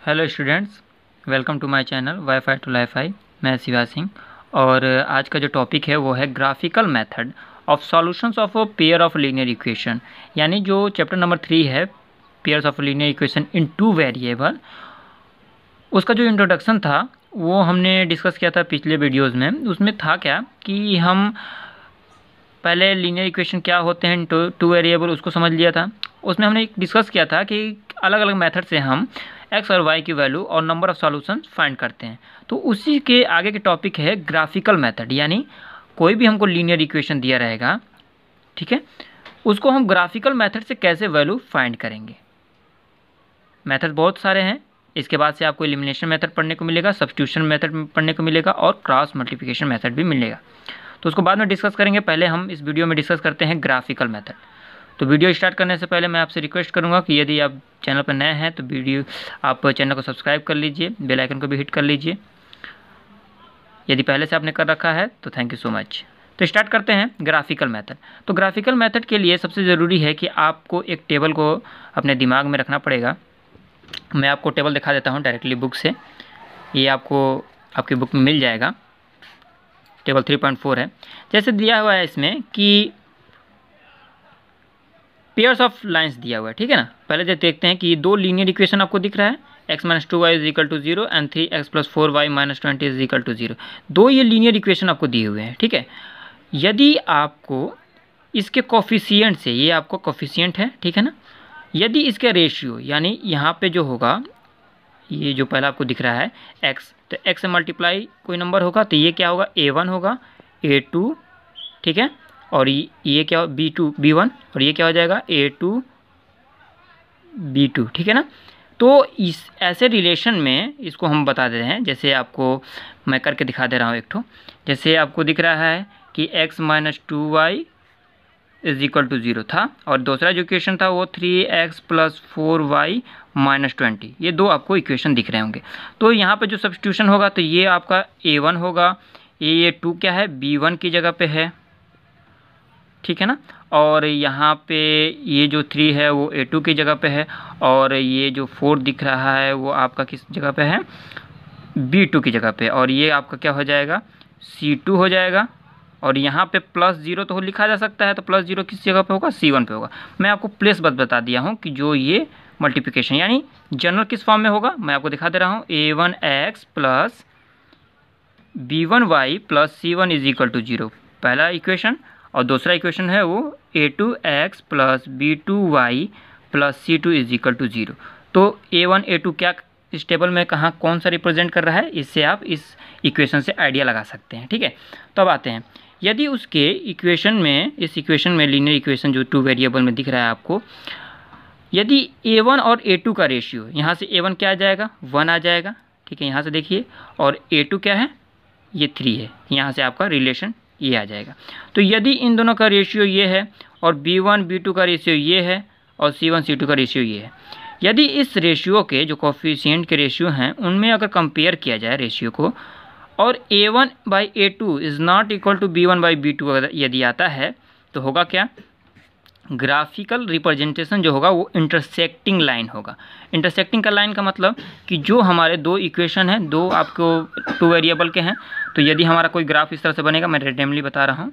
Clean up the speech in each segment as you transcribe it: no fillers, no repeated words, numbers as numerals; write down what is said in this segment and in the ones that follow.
Hello students, welcome to my channel WiFi to LiFi. मैं शिवा सिंह और आज का जो टॉपिक है वो है graphical method of solutions of a pair of linear equation. यानी जो चैप्टर नंबर 3 है, pairs of linear equation in two variable, उसका जो इंट्रोडक्शन था वो हमने डिस्कस किया था पिछले वीडियोज़ में। उसमें था क्या कि हम पहले लीनियर इक्वेशन क्या होते हैं टू वेरिएबल उसको समझ लिया था। उसमें हमने डिस्कस किया था कि अलग अलग मेथड से हम एक्स और वाई की वैल्यू और नंबर ऑफ़ सॉल्यूशन फाइंड करते हैं। तो उसी के आगे के टॉपिक है ग्राफिकल मेथड। यानी कोई भी हमको लीनियर इक्वेशन दिया रहेगा, ठीक है, उसको हम ग्राफिकल मेथड से कैसे वैल्यू फाइंड करेंगे। मेथड बहुत सारे हैं। इसके बाद से आपको एलिमिनेशन मेथड पढ़ने को मिलेगा, सब्स्टिट्यूशन मेथड पढ़ने को मिलेगा और क्रॉस मल्टीप्लिकेशन मेथड भी मिलेगा। तो उसको बाद में डिस्कस करेंगे। पहले हम इस वीडियो में डिस्कस करते हैं ग्राफिकल मेथड। तो वीडियो स्टार्ट करने से पहले मैं आपसे रिक्वेस्ट करूंगा कि यदि आप चैनल पर नए हैं तो आप चैनल को सब्सक्राइब कर लीजिए, बेल आइकन को भी हिट कर लीजिए। यदि पहले से आपने कर रखा है तो थैंक यू सो मच। तो स्टार्ट करते हैं ग्राफिकल मेथड। तो ग्राफिकल मेथड के लिए सबसे ज़रूरी है कि आपको एक टेबल को अपने दिमाग में रखना पड़ेगा। मैं आपको टेबल दिखा देता हूँ डायरेक्टली बुक से। ये आपको आपकी बुक में मिल जाएगा। टेबल 3.4 है। जैसे दिया हुआ है इसमें कि पेयर्स ऑफ लाइंस दिया हुआ है, ठीक है ना। पहले देखते हैं कि दो लीनियर इक्वेशन आपको दिख रहा है, x - 2y = 0 and 3x + 4y - 20 = 0। दो ये लीनियर इक्वेशन आपको दिए हुए हैं, ठीक है। यदि आपको इसके कोफिशिएंट से, ये आपको कोफिशिएंट है, ठीक है ना, यदि इसका रेशियो यानी यहाँ पे जो होगा, ये जो पहला आपको दिख रहा है x, तो x से मल्टीप्लाई कोई नंबर होगा तो ये क्या होगा, a1 होगा, a2, ठीक है, और ये क्या हो, b1, और ये क्या हो जाएगा, a2 b2, ठीक है ना। तो इस ऐसे रिलेशन में इसको हम बता दे रहे हैं। जैसे आपको मैं करके दिखा दे रहा हूँ एक ठो। जैसे आपको दिख रहा है कि x - 2y = 0 था और दूसरा जो इक्वेशन था वो 3x + 4y - 20। ये दो आपको इक्वेशन दिख रहे होंगे। तो यहाँ पे जो सब्स्टिट्यूशन होगा तो ये आपका a1 होगा, ये 2 क्या है, b1 की जगह पे है, ठीक है ना। और यहाँ पे ये जो 3 है वो a2 की जगह पे है, और ये जो 4 दिख रहा है वो आपका किस जगह पे है, b2 की जगह पे, और ये आपका क्या हो जाएगा, c2 हो जाएगा। और यहाँ पे +0 तो लिखा जा सकता है, तो +0 किस जगह पे होगा, c1 पे होगा। मैं आपको प्लेस बस बता दिया हूँ कि जो ये मल्टीप्लिकेशन यानी जनरल किस फॉर्म में होगा, मैं आपको दिखा दे रहा हूँ। a1x + b1y + c1 = 0 पहला इक्वेशन, और दूसरा इक्वेशन है वो a2x + b2y + c2 = 0। तो a1 a2 क्या इस टेबल में कहाँ कौन सा रिप्रेजेंट कर रहा है, इससे आप इस इक्वेशन से आइडिया लगा सकते हैं, ठीक है। तो अब आते हैं, यदि उसके इक्वेशन में, इस इक्वेशन में लीनियर इक्वेशन जो टू वेरिएबल में दिख रहा है आपको, यदि a1 और a2 का रेशियो, यहाँ से a1 क्या आ जाएगा, 1 आ जाएगा, ठीक है, यहाँ से देखिए, और a2 क्या है, ये 3 है, यहाँ से आपका रिलेशन ये आ जाएगा। तो यदि इन दोनों का रेशियो ये है और b1 b2 का रेशियो ये है और c1 c2 का रेशियो ये है, यदि इस रेशियो के जो कोफिशिएंट के रेशियो हैं उनमें अगर कंपेयर किया जाए रेशियो को, और a1/a2 is not equal to b1/b2 अगर यदि आता है, तो होगा क्या, ग्राफिकल रिप्रेजेंटेशन जो होगा वो इंटरसेक्टिंग लाइन होगा। इंटरसेक्टिंग का लाइन का मतलब कि जो हमारे दो इक्वेशन हैं, दो आपको टू वेरिएबल के हैं, तो यदि हमारा कोई ग्राफ इस तरह से बनेगा, मैं रेंडमली बता रहा हूँ,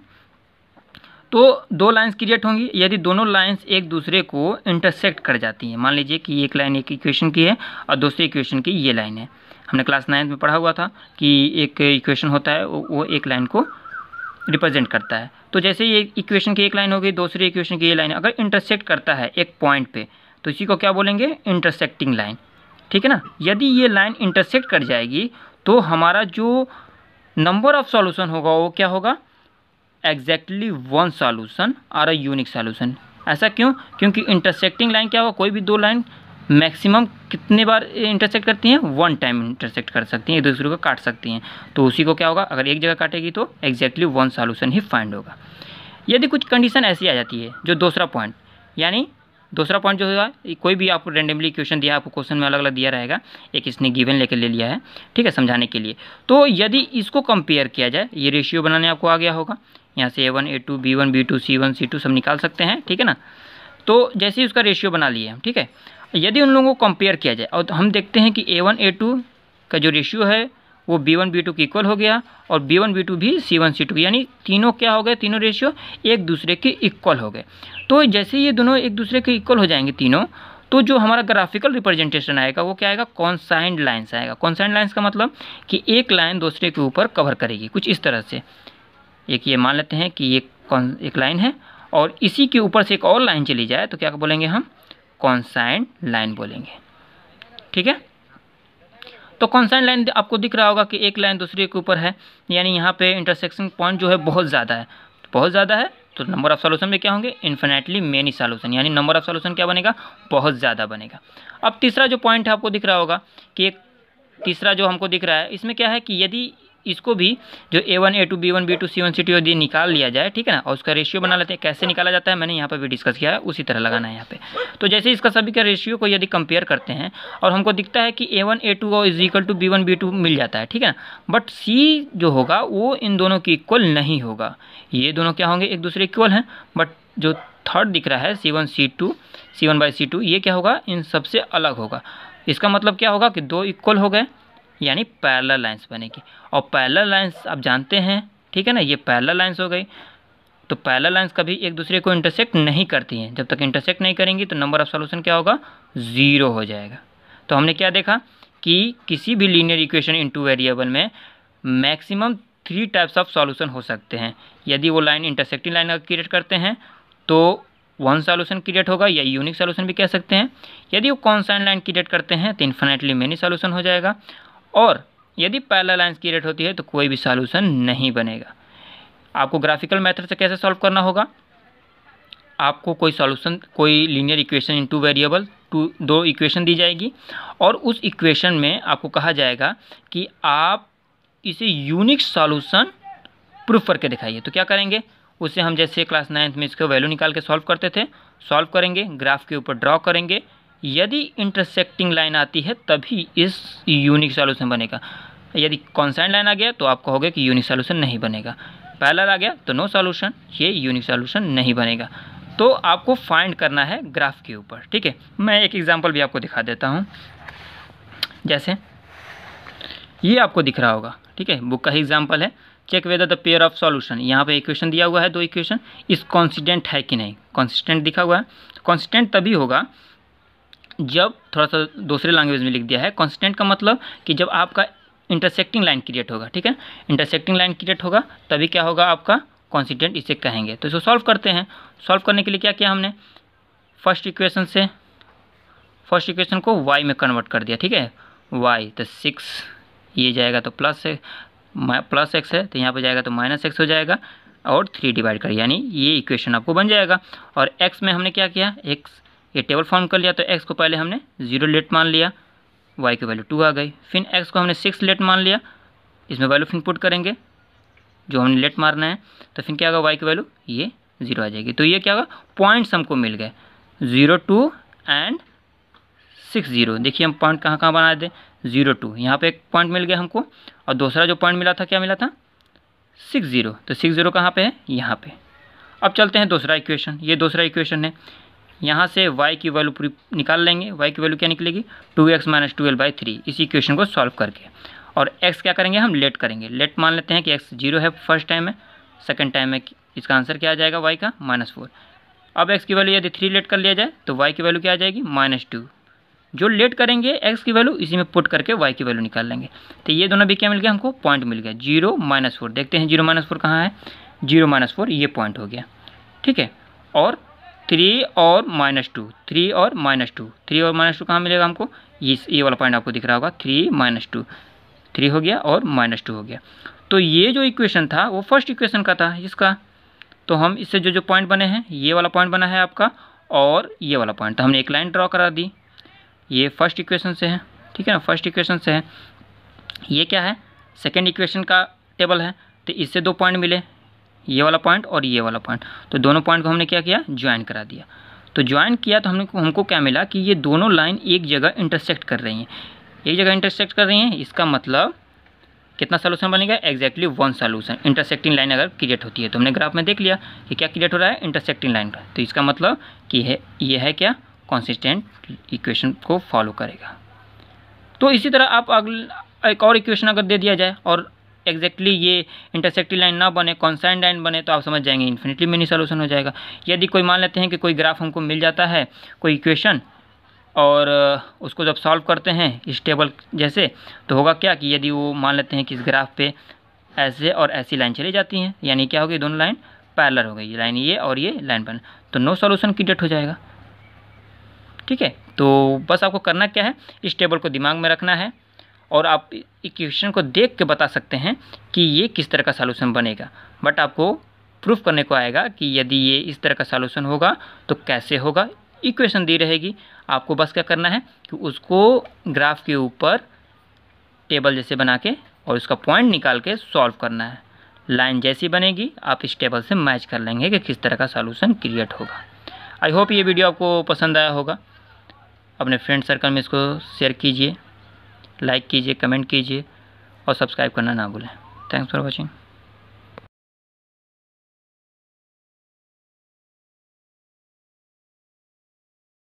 तो दो लाइंस क्रिएट होंगी। यदि दोनों लाइंस एक दूसरे को इंटरसेक्ट कर जाती हैं, मान लीजिए कि एक लाइन एक इक्वेशन की है और दूसरी इक्वेशन की ये लाइन है। हमने क्लास 9 में पढ़ा हुआ था कि एक इक्वेशन होता है वो एक लाइन को रिप्रेजेंट करता है। तो जैसे ये इक्वेशन की एक लाइन होगी, दूसरी इक्वेशन की ये लाइन अगर इंटरसेक्ट करता है एक पॉइंट पे, तो इसी को क्या बोलेंगे, इंटरसेक्टिंग लाइन, ठीक है ना। यदि ये लाइन इंटरसेक्ट कर जाएगी तो हमारा जो नंबर ऑफ सॉल्यूशन होगा वो क्या होगा, एग्जैक्टली 1 सॉल्यूशन और अ यूनिक सॉल्यूशन। ऐसा क्यों, क्योंकि इंटरसेक्टिंग लाइन क्या होगा, कोई भी दो लाइन मैक्सिमम कितने बार इंटरसेक्ट करती हैं, 1 टाइम इंटरसेक्ट कर सकती हैं, एक दूसरे को काट सकती हैं। तो उसी को क्या होगा, अगर एक जगह काटेगी तो एग्जैक्टली 1 सॉल्यूशन ही फाइंड होगा। यदि कुछ कंडीशन ऐसी आ जाती है, जो दूसरा पॉइंट, यानी दूसरा पॉइंट जो होगा, कोई भी आपको रेंडमली इक्वेशन दिया, आपको क्वेश्चन में अलग अलग दिया रहेगा, एक इसने गिवन लेकर ले लिया है, ठीक है, समझाने के लिए। तो यदि इसको कंपेयर किया जाए, ये रेशियो बनाने आपको आ गया होगा, यहाँ से a1 a2 b1 b2 c1 c2 सब निकाल सकते हैं, ठीक है ना। तो जैसे ही उसका रेशियो बना लिए हम, ठीक है, यदि उन लोगों को कंपेयर किया जाए और हम देखते हैं कि A1 A2 का जो रेशियो है वो B1 B2 के इक्वल हो गया और B1 B2 भी C1 C2, यानी तीनों क्या हो गए, तीनों रेशियो एक दूसरे के इक्वल हो गए। तो जैसे ये दोनों एक दूसरे के इक्वल हो जाएंगे तीनों, तो जो हमारा ग्राफिकल रिप्रेजेंटेशन आएगा वो क्या आएगा, कॉन्साइंड लाइन्स आएगा। कॉन्साइंड लाइन्स का मतलब कि एक लाइन दूसरे के ऊपर कवर करेगी, कुछ इस तरह से। एक ये मान लेते हैं कि ये एक लाइन है और इसी के ऊपर से एक और लाइन चली जाए तो क्या बोलेंगे हम, कॉन्साइंड लाइन बोलेंगे। ठीक है, तो कॉन्साइंड लाइन आपको दिख रहा होगा कि एक लाइन दूसरे के ऊपर है, यानी यहाँ पे इंटरसेक्शन पॉइंट जो है बहुत ज़्यादा है, बहुत ज़्यादा है, तो नंबर ऑफ सॉल्यूशन में क्या होंगे, इन्फिनेटली मेनी सॉल्यूशन, यानी नंबर ऑफ सॉल्यूशन क्या बनेगा, बहुत ज़्यादा बनेगा। अब तीसरा जो पॉइंट है आपको दिख रहा होगा कि एक तीसरा जो हमको दिख रहा है, इसमें क्या है कि यदि इसको भी जो A1 A2 B1 B2 C1 C2 यदि निकाल लिया जाए, ठीक है ना, और उसका रेशियो बना लेते हैं। कैसे निकाला जाता है मैंने यहाँ पर भी डिस्कस किया है, उसी तरह लगाना है यहाँ पे। तो जैसे इसका सभी का रेशियो को यदि कंपेयर करते हैं और हमको दिखता है कि A1 A2 is equal to B1 B2 मिल जाता है, ठीक है ना, बट C जो होगा वो इन दोनों की इक्वल नहीं होगा। ये दोनों क्या होंगे, एक दूसरे इक्वल हैं, बट जो थर्ड दिख रहा है C1 C2 C1 by C2 ये क्या होगा, इन सबसे अलग होगा। इसका मतलब क्या होगा कि दो इक्वल हो गए, यानी पैरेलल लाइंस बनेगी। और पैरेलल लाइंस आप जानते हैं, ठीक है ना, ये पैरेलल लाइंस हो गई। तो पैरेलल लाइंस कभी एक दूसरे को इंटरसेक्ट नहीं करती हैं। जब तक इंटरसेक्ट नहीं करेंगी तो नंबर ऑफ सॉल्यूशन क्या होगा, 0 हो जाएगा। तो हमने क्या देखा कि किसी भी linear equation in two variable में मैक्सिमम 3 टाइप्स ऑफ सॉल्यूशन हो सकते हैं। यदि वो लाइन इंटरसेक्टिंग लाइन क्रिएट करते हैं तो 1 सॉल्यूशन क्रिएट होगा, या यूनिक सॉल्यूशन भी कह सकते हैं। यदि वो कॉन्स्टेंट लाइन क्रिएट करते हैं तो इन्फिनेटली मेनी सॉल्यूशन हो जाएगा। और यदि पैरेलल लाइंस क्रिएट होती है तो कोई भी सॉल्यूशन नहीं बनेगा। आपको ग्राफिकल मेथड से कैसे सॉल्व करना होगा, आपको कोई सॉल्यूशन, कोई linear equation in two variable, दो इक्वेशन दी जाएगी और उस इक्वेशन में आपको कहा जाएगा कि आप इसे यूनिक सॉल्यूशन प्रूफ करके दिखाइए। तो क्या करेंगे, उससे हम जैसे क्लास 9th में इसका वैल्यू निकाल के सॉल्व करते थे, सॉल्व करेंगे, ग्राफ के ऊपर ड्रॉ करेंगे। यदि इंटरसेक्टिंग लाइन आती है तभी इस यूनिक सॉल्यूशन बनेगा। यदि कॉन्स्टेंट लाइन आ गया तो आप कहोगे कि यूनिक सॉल्यूशन नहीं बनेगा। पैरेलल आ गया तो नो सॉल्यूशन, ये यूनिक सॉल्यूशन नहीं बनेगा। तो आपको फाइंड करना है ग्राफ के ऊपर। ठीक है, मैं एक एग्जांपल भी आपको दिखा देता हूँ। जैसे ये आपको दिख रहा होगा, ठीक है, बुक का ही एग्जाम्पल है। Check whether the pair of solution, यहाँ पे इक्वेशन दिया हुआ है, दो इक्वेशन, इस कॉन्सिस्टेंट है कि नहीं। कॉन्सिस्टेंट दिखा हुआ है, कॉन्सिस्टेंट तभी होगा जब, थोड़ा सा दूसरे लैंग्वेज में लिख दिया है, कॉन्स्टेंट का मतलब कि जब आपका इंटरसेक्टिंग लाइन क्रिएट होगा, ठीक है, इंटरसेक्टिंग लाइन क्रिएट होगा तभी क्या होगा आपका कॉन्स्टेंट, इसे कहेंगे। तो इसको सॉल्व करते हैं। सॉल्व करने के लिए क्या किया हमने, फर्स्ट इक्वेशन को y में कन्वर्ट कर दिया, ठीक है, y तो 6 ये जाएगा तो प्लस x है तो यहाँ पे जाएगा तो -x हो जाएगा और 3 डिवाइड कर, यानी ये इक्वेशन आपको बन जाएगा। और x में हमने क्या किया, x ये टेबल फॉर्म कर लिया, तो x को पहले हमने 0 लेट मान लिया, y की वैल्यू 2 आ गई। फिर x को हमने 6 लेट मान लिया, इसमें वैल्यू फिर पुट करेंगे जो हमने लेट मारना है, तो फिर क्या होगा, y की वैल्यू ये 0 आ जाएगी। तो ये क्या होगा, पॉइंट्स हमको मिल गए 0, 2 एंड 6, 0। देखिए हम पॉइंट कहाँ कहाँ बना दें, 0, 2 यहाँ पे एक पॉइंट मिल गया हमको, और दूसरा जो पॉइंट मिला था क्या मिला था, 6, 0। तो 6, 0 कहाँ पे है, यहाँ पे। अब चलते हैं दूसरा इक्वेशन, ये दूसरा इक्वेशन है। यहाँ से y की वैल्यू पूरी निकाल लेंगे। y की वैल्यू क्या निकलेगी, 2x - 12/3, इसी इक्वेशन को सॉल्व करके। और x क्या करेंगे, हम लेट करेंगे। लेट मान लेते हैं कि x 0 है फर्स्ट टाइम में, सेकंड टाइम में इसका आंसर क्या आ जाएगा, y का -4। अब x की वैल्यू यदि 3 लेट कर लिया जाए तो y की वैल्यू क्या आ जाएगी, -2। जो लेट करेंगे x की वैल्यू इसी में पुट करके y की वैल्यू निकाल लेंगे। तो ये दोनों भी क्या मिल गया हमको, पॉइंट मिल गया, 0, -4। देखते हैं 0, -4 कहाँ है, 0, -4 ये पॉइंट हो गया, ठीक है। और 3 और -2, 3 और -2, 3 और -2 कहाँ मिलेगा हमको, ये वाला पॉइंट आपको दिख रहा होगा, 3 - 2, 3 हो गया और -2 हो गया। तो ये जो इक्वेशन था वो फर्स्ट इक्वेशन का था इसका। तो हम इससे जो पॉइंट बने हैं, ये वाला पॉइंट बना है आपका और ये वाला पॉइंट, तो हमने एक लाइन ड्रॉ करा दी। ये फर्स्ट इक्वेशन से है, ठीक है ना, फर्स्ट इक्वेशन से है। ये क्या है, सेकेंड इक्वेशन का टेबल है, तो इससे 2 पॉइंट मिले, ये वाला पॉइंट और ये वाला पॉइंट। तो दोनों पॉइंट को हमने क्या किया, ज्वाइन करा दिया। तो ज्वाइन किया तो हमको क्या मिला कि ये दोनों लाइन एक जगह इंटरसेक्ट कर रही हैं, एक जगह इंटरसेक्ट कर रही हैं। इसका मतलब कितना सॉल्यूशन बनेगा, एग्जैक्टली 1 सॉल्यूशन। इंटरसेक्टिंग लाइन अगर क्रिएट होती है तो हमने ग्राफ में देख लिया कि क्या क्रिएट हो रहा है, इंटरसेक्टिंग लाइन का। तो इसका मतलब कि ये है क्या, कॉन्सिस्टेंट इक्वेशन को फॉलो करेगा। तो इसी तरह आप एक और इक्वेशन अगर दे दिया जाए और एग्जैक्टली ये इंटरसेक्टिव लाइन ना बने, कॉन्साइन लाइन बने, तो आप समझ जाएंगे इन्फिनिटली मेनी सॉल्यूशन हो जाएगा। यदि कोई मान लेते हैं कि कोई ग्राफ हमको मिल जाता है, कोई इक्वेशन, और उसको जब सॉल्व करते हैं इस टेबल जैसे, तो होगा क्या कि यदि वो मान लेते हैं कि इस ग्राफ पे ऐसे और ऐसी लाइन चली जाती हैं, यानी क्या होगी, दोनों लाइन पैरेलल हो गई, ये लाइन ये और ये लाइन पैरेलल, तो नो सॉल्यूशन क्रिएट हो जाएगा। ठीक है, तो बस आपको करना क्या है, इस टेबल को दिमाग में रखना है और आप इक्वेशन को देख के बता सकते हैं कि ये किस तरह का सॉल्यूशन बनेगा, बट आपको प्रूफ करने को आएगा कि यदि ये इस तरह का सॉल्यूशन होगा तो कैसे होगा। इक्वेशन दी रहेगी, आपको बस क्या करना है कि उसको ग्राफ के ऊपर टेबल जैसे बना के और उसका पॉइंट निकाल के सॉल्व करना है। लाइन जैसी बनेगी आप इस टेबल से मैच कर लेंगे कि किस तरह का सॉल्यूशन क्रिएट होगा। आई होप ये वीडियो आपको पसंद आया होगा। अपने फ्रेंड सर्कल में इसको शेयर कीजिए, लाइक कीजिए, कमेंट कीजिए और सब्सक्राइब करना ना भूलें। Thanks for watching.